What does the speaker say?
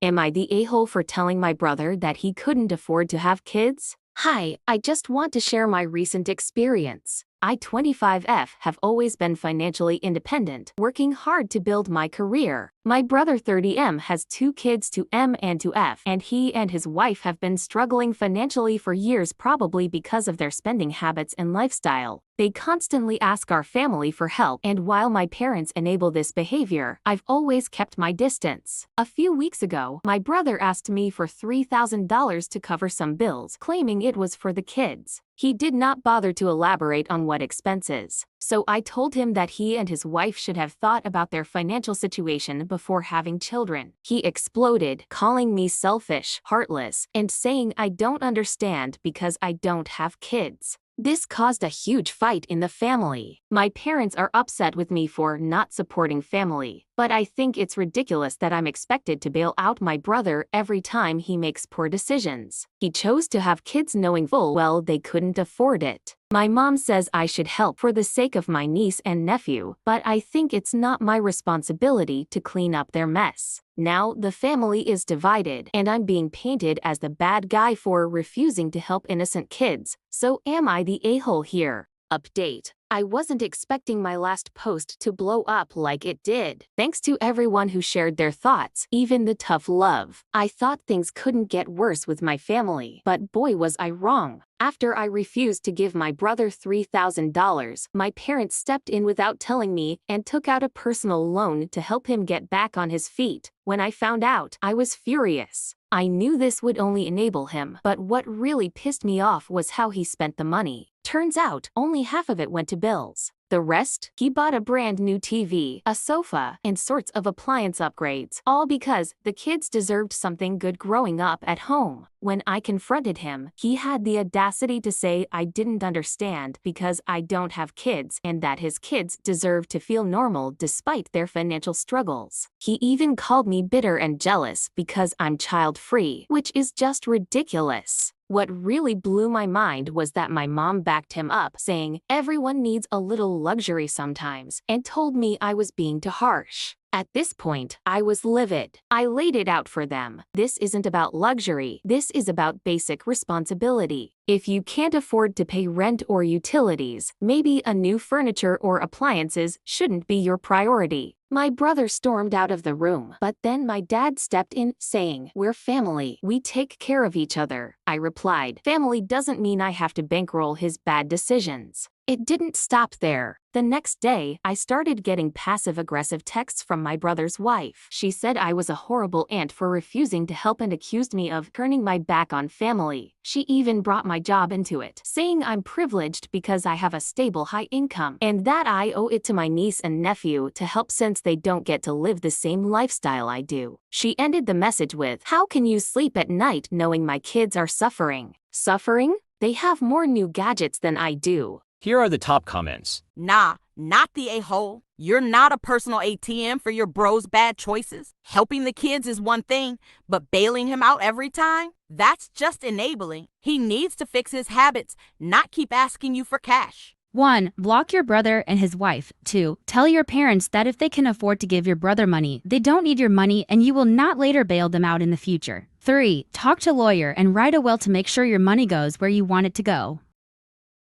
Am I the a-hole for telling my brother that he couldn't afford to have kids? Hi, I just want to share my recent experience. I, 25F, have always been financially independent, working hard to build my career. My brother 30M has 2 kids, to M and to F, and he and his wife have been struggling financially for years, probably because of their spending habits and lifestyle. They constantly ask our family for help, and while my parents enable this behavior, I've always kept my distance. A few weeks ago, my brother asked me for $3,000 to cover some bills, claiming it was for the kids. He did not bother to elaborate on what expenses, so I told him that he and his wife should have thought about their financial situation before having children. He exploded, calling me selfish, heartless, and saying I don't understand because I don't have kids. This caused a huge fight in the family. My parents are upset with me for not supporting family, but I think it's ridiculous that I'm expected to bail out my brother every time he makes poor decisions. He chose to have kids knowing full well they couldn't afford it. My mom says I should help for the sake of my niece and nephew, but I think it's not my responsibility to clean up their mess. Now the family is divided, and I'm being painted as the bad guy for refusing to help innocent kids. So am I the a-hole here? Update: I wasn't expecting my last post to blow up like it did. Thanks to everyone who shared their thoughts, even the tough love. I thought things couldn't get worse with my family, but boy was I wrong. After I refused to give my brother $3,000, my parents stepped in without telling me and took out a personal loan to help him get back on his feet. When I found out, I was furious. I knew this would only enable him, but what really pissed me off was how he spent the money. Turns out, only half of it went to bills. The rest, he bought a brand new TV, a sofa, and sorts of appliance upgrades, all because the kids deserved something good growing up at home. When I confronted him, he had the audacity to say I didn't understand because I don't have kids and that his kids deserve to feel normal despite their financial struggles. He even called me bitter and jealous because I'm child-free, which is just ridiculous. What really blew my mind was that my mom backed him up, saying everyone needs a little luxury sometimes, and told me I was being too harsh. At this point, I was livid. I laid it out for them. This isn't about luxury. This is about basic responsibility. If you can't afford to pay rent or utilities, maybe a new furniture or appliances shouldn't be your priority. My brother stormed out of the room, but then my dad stepped in, saying, "We're family. We take care of each other." I replied, "Family doesn't mean I have to bankroll his bad decisions." It didn't stop there. The next day, I started getting passive-aggressive texts from my brother's wife. She said I was a horrible aunt for refusing to help and accused me of turning my back on family. She even brought my job into it, saying I'm privileged because I have a stable high income and that I owe it to my niece and nephew to help since they don't get to live the same lifestyle I do. She ended the message with, "How can you sleep at night knowing my kids are suffering?" Suffering? They have more new gadgets than I do. Here are the top comments. Nah, not the a-hole. You're not a personal ATM for your bro's bad choices. Helping the kids is one thing, but bailing him out every time? That's just enabling. He needs to fix his habits, not keep asking you for cash. 1. Block your brother and his wife. 2. Tell your parents that if they can afford to give your brother money, they don't need your money and you will not later bail them out in the future. 3. Talk to a lawyer and write a will to make sure your money goes where you want it to go.